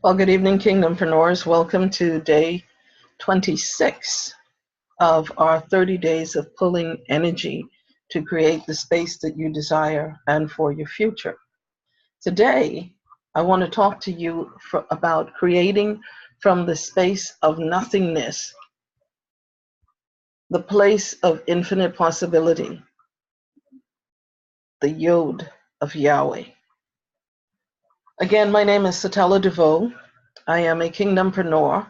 Well, good evening, KingdomPreneurs. Welcome to day 26 of our 30 days of pulling energy to create the space that you desire and for your future. Today, I want to talk to you about creating from the space of nothingness, the place of infinite possibility, the Yud of Yahweh. Again, my name is Satella DeVeaux. I am a KingdomPreneur,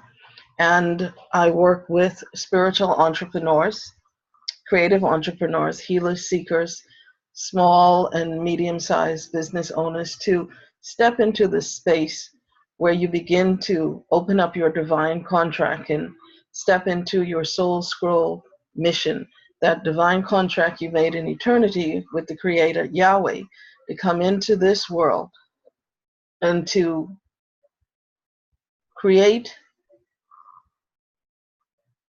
and I work with spiritual entrepreneurs, creative entrepreneurs, healers, seekers, small and medium-sized business owners to step into the space where you begin to open up your divine contract and step into your soul scroll mission, that divine contract you made in eternity with the Creator, Yahweh, to come into this world and to create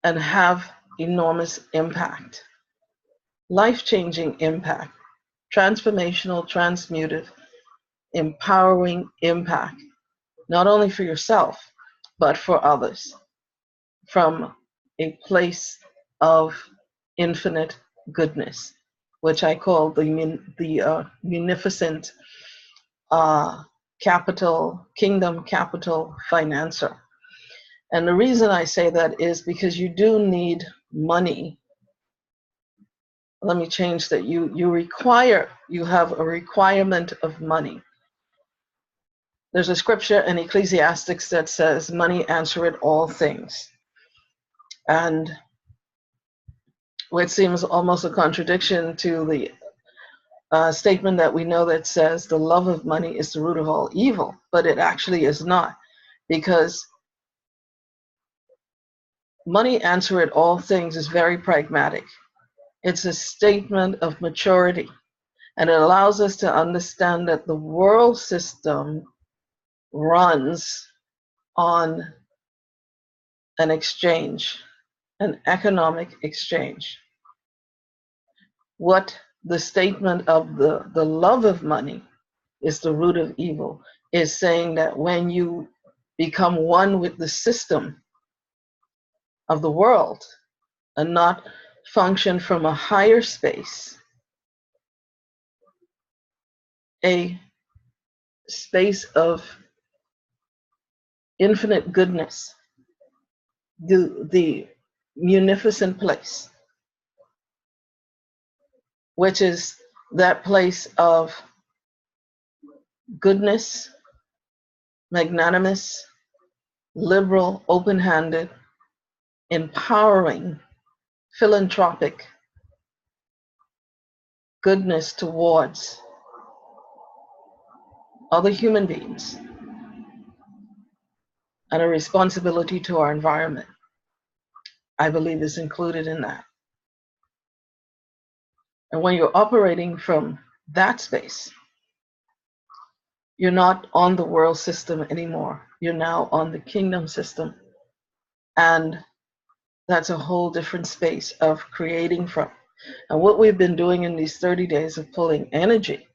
and have enormous impact, life-changing impact, transformational, transmutive, empowering impact, not only for yourself, but for others, from a place of infinite goodness, which I call the munificent kingdom capital financer. And the reason I say that is because you do need money. Let me change that. You have a requirement of money. There's a scripture in Ecclesiastes that says, money answereth all things. And which seems almost a contradiction to the statement that we know that says the love of money is the root of all evil, but it actually is not, because money answereth all things is very pragmatic. It's a statement of maturity, and it allows us to understand that the world system runs on an exchange, an economic exchange. What the statement of the love of money is the root of evil is saying that when you become one with the system of the world and not function from a higher space, a space of infinite goodness, the munificent place, which is that place of goodness, magnanimous, liberal, open-handed, empowering, philanthropic goodness towards other human beings, and a responsibility to our environment, I believe is included in that. And when you're operating from that space, you're not on the world system anymore. You're now on the kingdom system. And that's a whole different space of creating from. And what we've been doing in these 30 days of pulling energy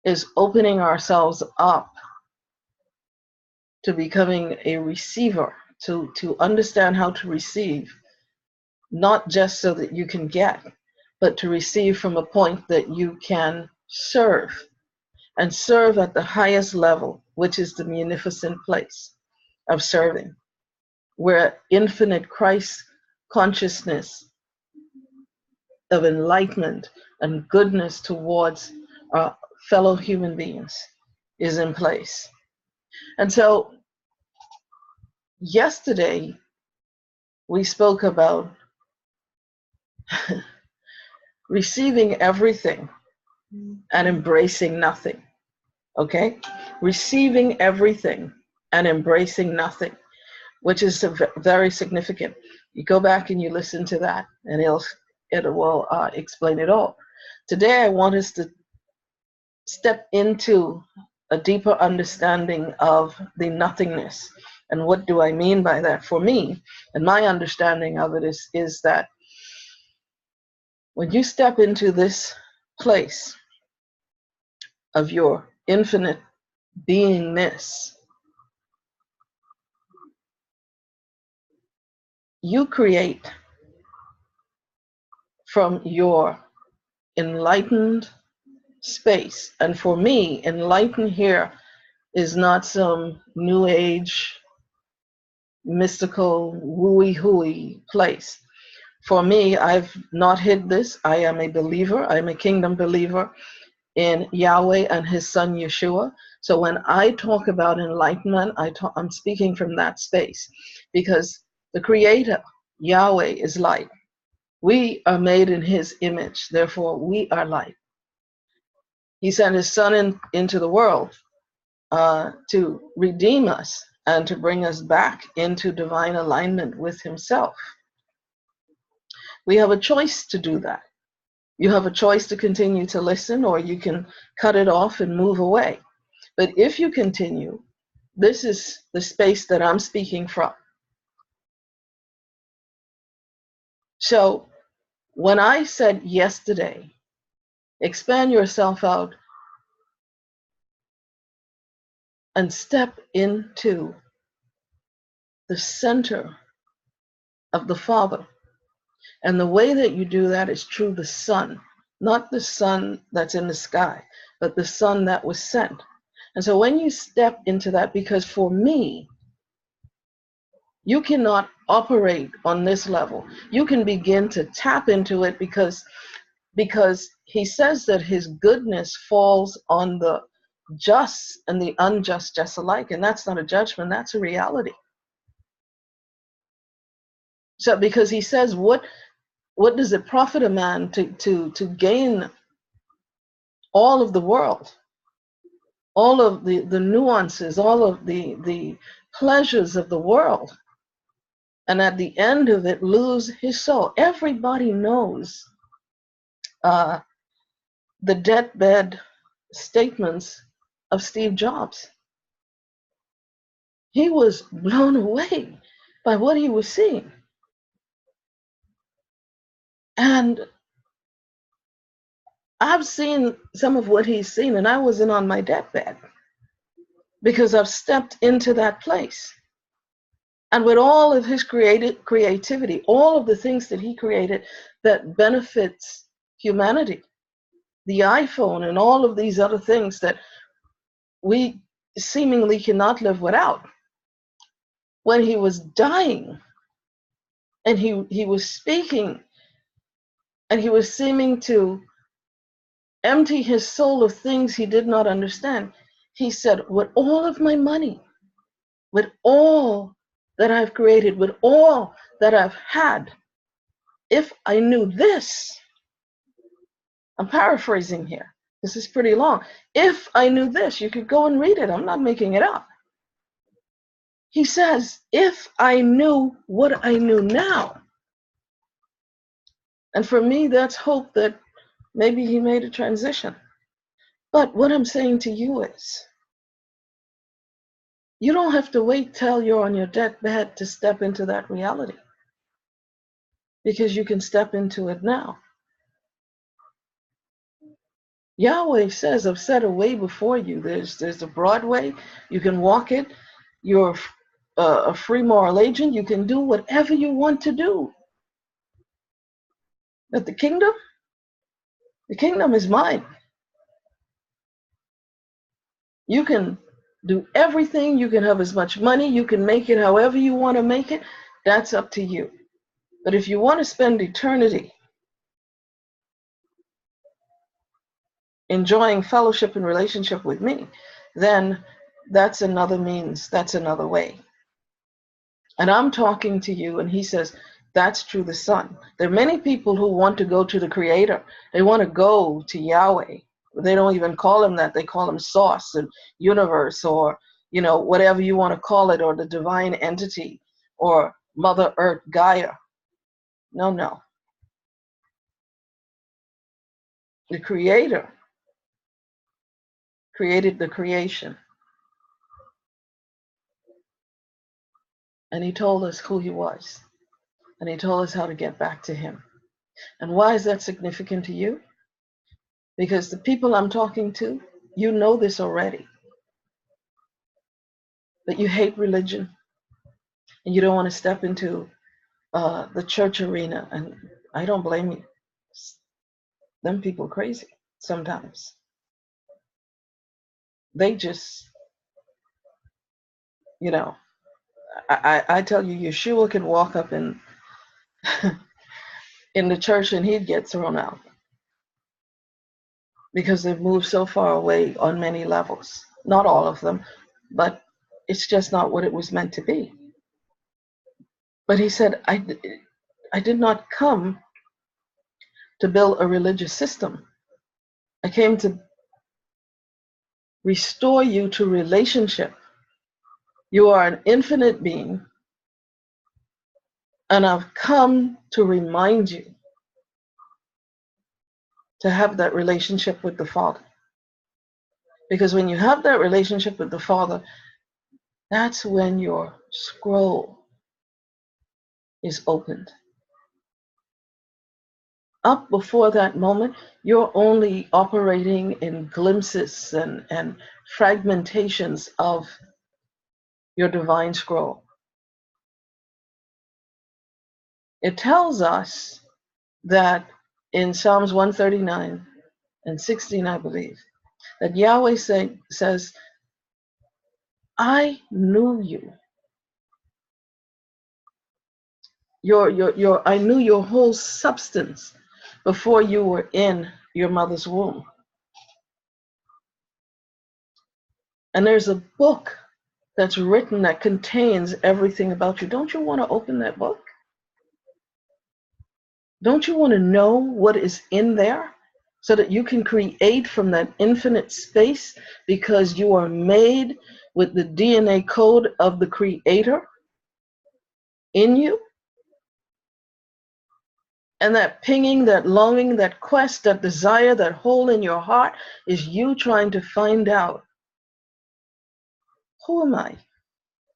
is opening ourselves up to becoming a receiver, to understand how to receive, not just so that you can get, but to receive from a point that you can serve, and serve at the highest level, which is the munificent place of serving, where infinite Christ consciousness of enlightenment and goodness towards our fellow human beings is in place. And so yesterday we spoke about receiving everything and embracing nothing. Okay? Receiving everything and embracing nothing, which is very significant. You go back and you listen to that, and it will explain it all. Today, I want us to step into a deeper understanding of the nothingness. And what do I mean by that? For me, and my understanding of it is that when you step into this place of your infinite beingness, you create from your enlightened space. And for me, enlightened here is not some new age, mystical, wooey-hooey place. For me, I've not hid this. I am a believer. I'm a kingdom believer in Yahweh and his son Yeshua. So when I talk about enlightenment, I'm speaking from that space, because the creator, Yahweh, is light. We are made in his image, therefore we are light. He sent his son into the world to redeem us and to bring us back into divine alignment with himself. We have a choice to do that. You have a choice to continue to listen, or you can cut it off and move away. But if you continue, this is the space that I'm speaking from. So when I said yesterday, expand yourself out and step into the center of the Father. And the way that you do that is through the sun, not the sun that's in the sky, but the sun that was sent. And so when you step into that, because for me, you cannot operate on this level. You can begin to tap into it because he says that his goodness falls on the just and the unjust just alike. And that's not a judgment, that's a reality. So because he says, what does it profit a man to gain all of the world, all of the nuances, all of the pleasures of the world, and at the end of it lose his soul? Everybody knows the deathbed statements of Steve Jobs. He was blown away by what he was seeing. And I've seen some of what he's seen, and I wasn't on my deathbed because I've stepped into that place. And with all of his creativity, all of the things that he created that benefits humanity, the iPhone and all of these other things that we seemingly cannot live without. When he was dying and he was speaking and he was seeming to empty his soul of things he did not understand, he said, with all of my money, with all that I've created, with all that I've had, if I knew this, I'm paraphrasing here, this is pretty long. If I knew this, you could go and read it, I'm not making it up. He says, if I knew what I knew now. And for me, that's hope that maybe he made a transition. But what I'm saying to you is, you don't have to wait till you're on your deathbed to step into that reality, because you can step into it now. Yahweh says, I've set a way before you. There's a broad way. You can walk it. You're a free moral agent. You can do whatever you want to do. But the kingdom is mine. You can do everything. You can have as much money. You can make it however you want to make it. That's up to you. But if you want to spend eternity enjoying fellowship and relationship with me, then that's another means. That's another way. And I'm talking to you, and he says, that's through the Son. There are many people who want to go to the Creator. They want to go to Yahweh. They don't even call him that. They call him Source and Universe, or, whatever you want to call it, or the divine entity, or Mother Earth, Gaia. No. The Creator created the creation. And he told us who he was. And he told us how to get back to him. And why is that significant to you? Because the people I'm talking to, you know this already. But you hate religion. And you don't want to step into the church arena, and I don't blame you. Them people crazy sometimes. They just, you know, I tell you, Yeshua can walk up in in the church and he'd get thrown out because they've moved so far away on many levels. Not all of them, but it's just not what it was meant to be. But he said, I did not come to build a religious system. I came to restore you to relationship. You are an infinite being, and I've come to remind you to have that relationship with the Father. Because when you have that relationship with the Father, that's when your scroll is opened. Up before that moment, you're only operating in glimpses and fragmentations of your divine scroll. It tells us that in Psalms 139 and 16, I believe, that Yahweh says, I knew you. I knew your whole substance before you were in your mother's womb. And there's a book that's written that contains everything about you. Don't you want to open that book? Don't you want to know what is in there so that you can create from that infinite space, because you are made with the DNA code of the Creator in you? And that pinging, that longing, that quest, that desire, that hole in your heart is you trying to find out, who am I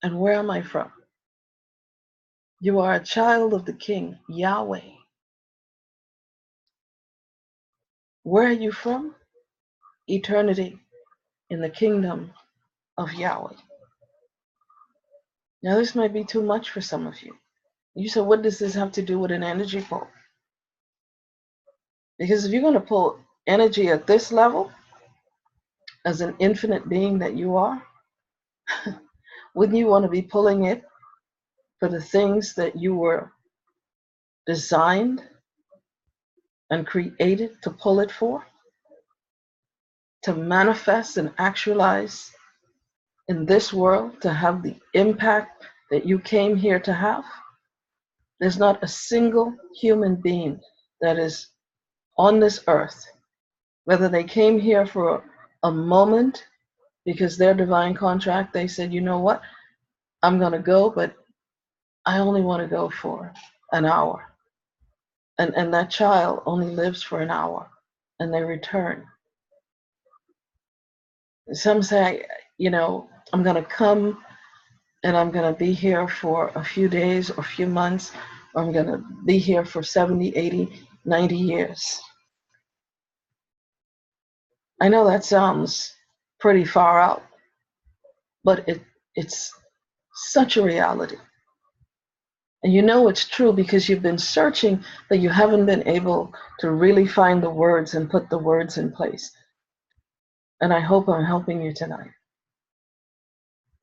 and where am I from? You are a child of the King, Yahweh. Where are you from? Eternity in the kingdom of Yahweh. Now, this might be too much for some of you. You said, what does this have to do with an energy pull? Because if you're going to pull energy at this level, as an infinite being that you are, wouldn't you want to be pulling it for the things that you were designed and created to pull it for? To manifest and actualize in this world, to have the impact that you came here to have? There's not a single human being that is on this earth, whether they came here for a moment because their divine contract, they said, you know what, I'm going to go, but I only want to go for an hour. And that child only lives for an hour and they return. Some say, you know, I'm going to come and I'm going to be here for a few days or a few months, or I'm going to be here for 70, 80, 90 years. I know that sounds pretty far out, but it's such a reality. And you know it's true because you've been searching, but you haven't been able to really find the words and put the words in place. And I hope I'm helping you tonight.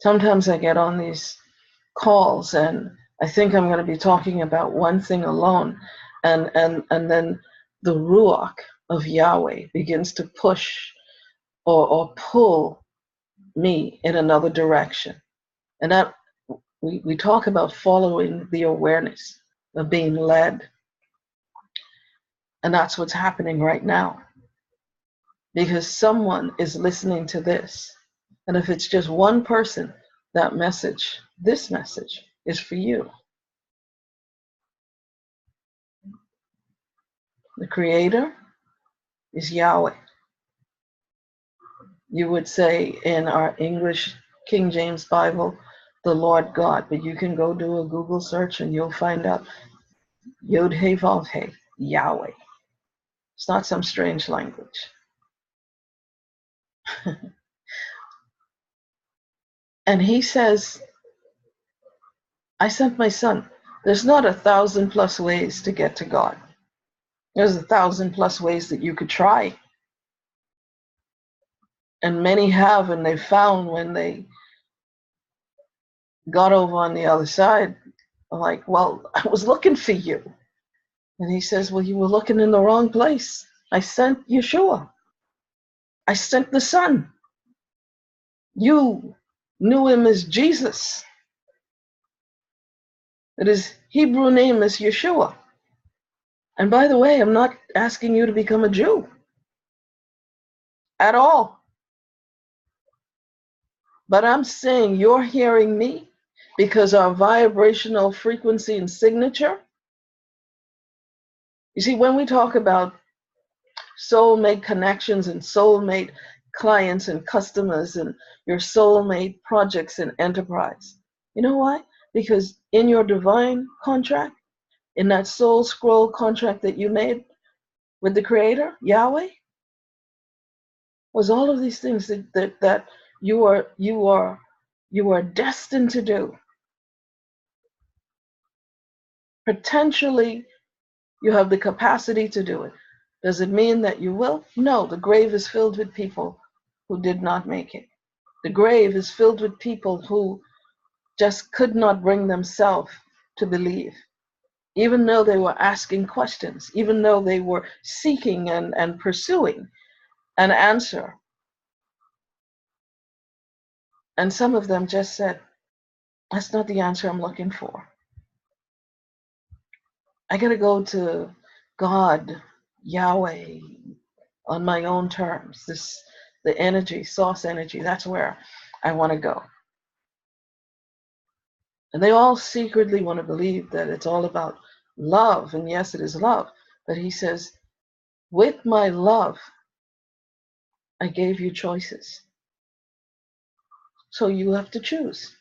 Sometimes I get on these calls and I think I'm going to be talking about one thing alone, and then the Ruach of Yahweh begins to push or pull me in another direction. And that we talk about following the awareness of being led. And that's what's happening right now. Because someone is listening to this. And if it's just one person, that message, this message, is for you. The Creator is Yahweh. You would say in our English King James Bible, the Lord God, but you can go do a Google search and you'll find out Yud He Vav He, Yahweh. It's not some strange language. And he says, I sent my son. There's not 1,000+ ways to get to God. There's 1,000+ ways that you could try. And many have, and they found when they got over on the other side, like, well, I was looking for you. And he says, well, you were looking in the wrong place. I sent Yeshua. I sent the Son. You knew him as Jesus. But his Hebrew name is Yeshua. And by the way, I'm not asking you to become a Jew at all. But I'm saying you're hearing me because our vibrational frequency and signature. You see, when we talk about soulmate connections and soulmate clients and customers and your soulmate projects and enterprise, you know why? Because in your divine contract, in that soul scroll contract that you made with the Creator, Yahweh, was all of these things that you are destined to do. Potentially, you have the capacity to do it. Does it mean that you will? No, the grave is filled with people who did not make it. The grave is filled with people who just could not bring themselves to believe, even though they were asking questions, even though they were seeking and pursuing an answer. And some of them just said, that's not the answer I'm looking for. I got to go to God, Yahweh, on my own terms. The energy, source energy, that's where I want to go. And they all secretly want to believe that it's all about love. And yes, it is love. But he says, with my love, I gave you choices. So you have to choose.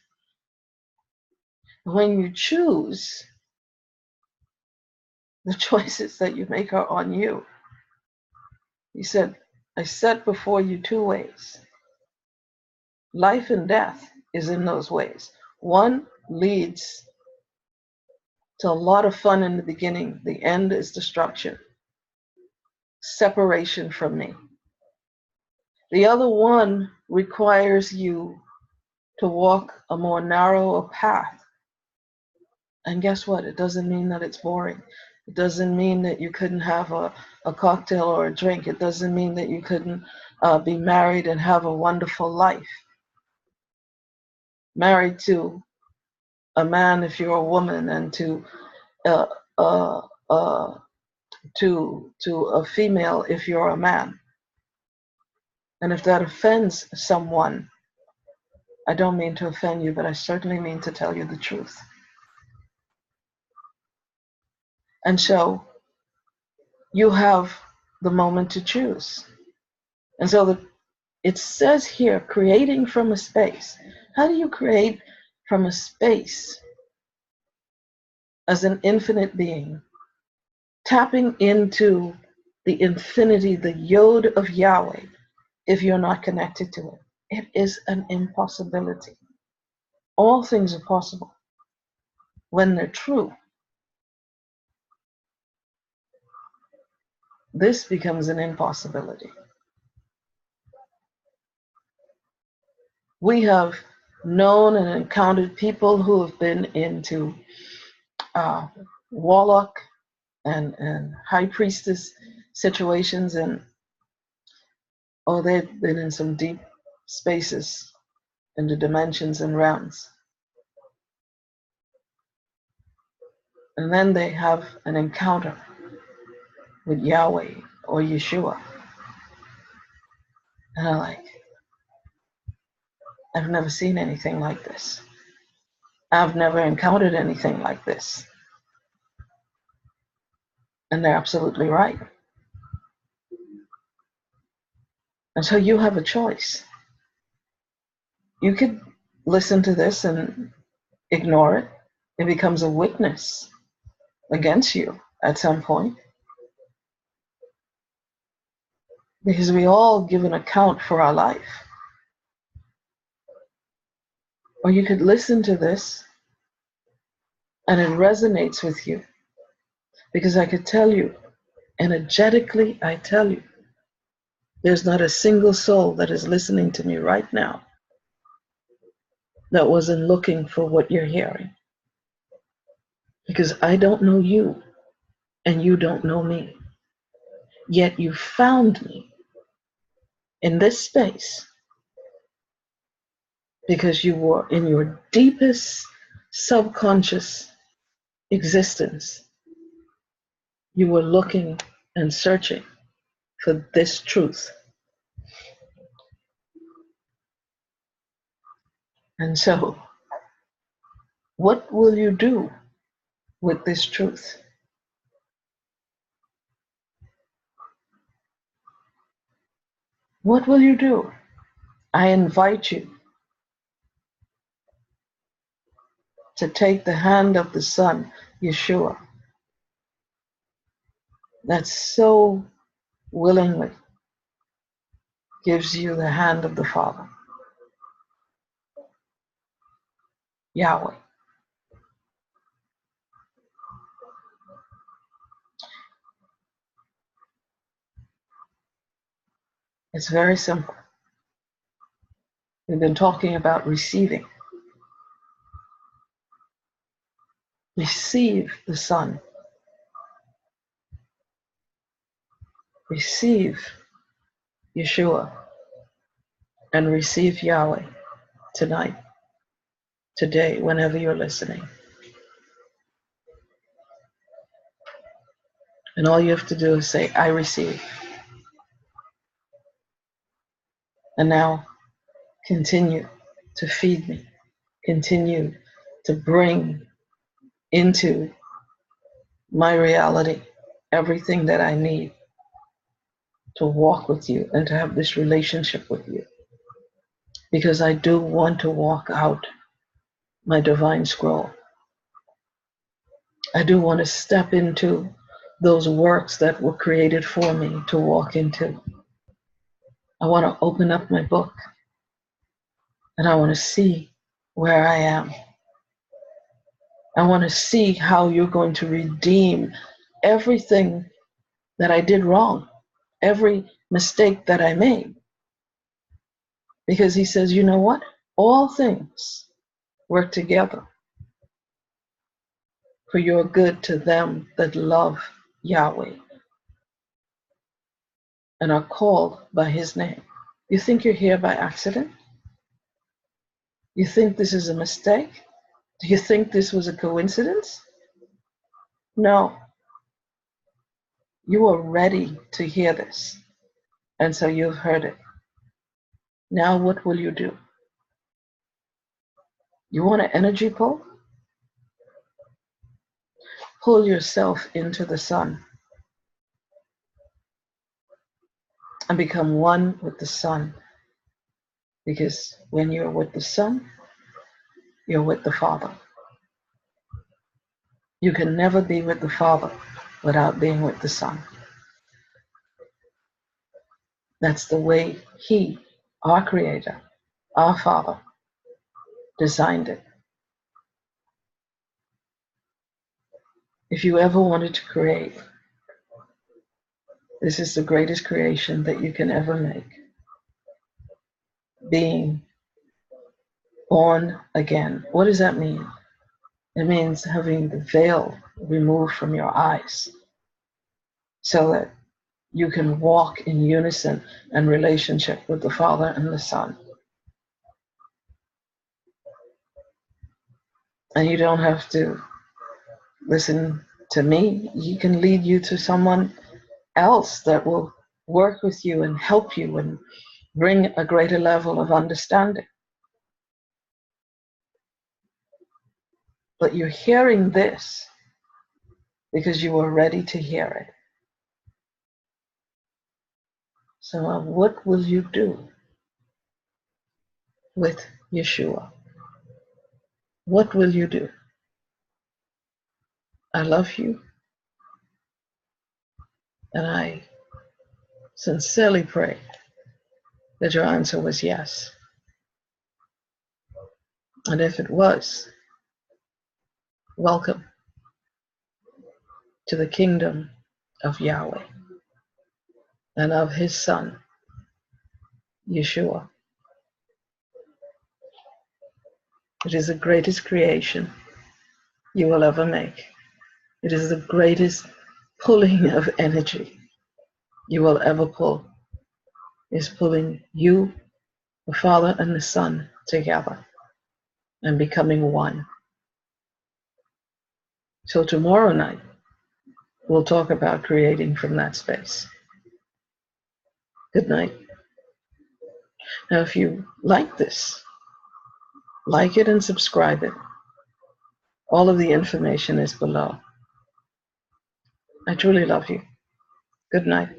When you choose, the choices that you make are on you. He said, I set before you 2 ways. Life and death is in those ways. One leads to a lot of fun in the beginning. The end is destruction, separation from me. The other one requires you to walk a more narrower path. And guess what? It doesn't mean that it's boring. It doesn't mean that you couldn't have a cocktail or a drink. It doesn't mean that you couldn't be married and have a wonderful life. Married to a man if you're a woman, and to a female if you're a man. And if that offends someone, I don't mean to offend you, but I certainly mean to tell you the truth. And so you have the moment to choose. And so it says here, creating from a space. How do you create from a space as an infinite being? Tapping into the infinity, the Yud of Yahweh, if you're not connected to it. It is an impossibility. All things are possible when they're true. This becomes an impossibility. We have known and encountered people who have been into warlock and high priestess situations, and they've been in some deep spaces in the dimensions and realms. And then they have an encounter with Yahweh or Yeshua. And they're like, I've never seen anything like this. I've never encountered anything like this. And they're absolutely right. And so you have a choice. You could listen to this and ignore it. It becomes a witness against you at some point. Because we all give an account for our life. Or you could listen to this And it resonates with you because I could tell you, energetically, I tell you, there's not a single soul that is listening to me right now that wasn't looking for what you're hearing. Because I don't know you and you don't know me. Yet you found me in this space because you were in your deepest subconscious existence. You were looking and searching for this truth. And so, what will you do with this truth? What will you do? I invite you to take the hand of the Son, Yeshua, that so willingly gives you the hand of the Father, Yahweh. It's very simple. We've been talking about receiving. Receive the Son. Receive Yeshua. And receive Yahweh tonight, today, whenever you're listening. And all you have to do is say, I receive. And now continue to feed me. Continue to bring into my reality everything that I need to walk with you and to have this relationship with you. Because I do want to walk out my divine scroll. I do want to step into those works that were created for me to walk into. I want to open up my book and I want to see where I am. I want to see how you're going to redeem everything that I did wrong, every mistake that I made. Because he says, you know what? All things work together for your good to them that love Yahweh and are called by his name. You think you're here by accident? You think this is a mistake? Do you think this was a coincidence? No. You are ready to hear this. And so you've heard it. Now what will you do? You want an energy pull? Pull yourself into the sun and become one with the sun. Because when you're with the Son, you're with the Father. You can never be with the Father without being with the Son. That's the way He, our Creator, our Father, designed it. If you ever wanted to create, this is the greatest creation that you can ever make. Being born again. What does that mean? It means having the veil removed from your eyes so that you can walk in unison and relationship with the Father and the Son. And you don't have to listen to me. He can lead you to someone else that will work with you and help you and bring a greater level of understanding. But you're hearing this because you are ready to hear it. So what will you do with Yeshua? What will you do? I love you, and I sincerely pray that your answer was yes. And if it was, welcome to the kingdom of Yahweh and of his Son, Yeshua. It is the greatest creation you will ever make. It is the greatest pulling of energy you will ever pull. Is pulling you, the Father and the Son, together and becoming one. So tomorrow night, we'll talk about creating from that space. Good night. Now, if you like this, like it and subscribe it. All of the information is below. I truly love you. Good night.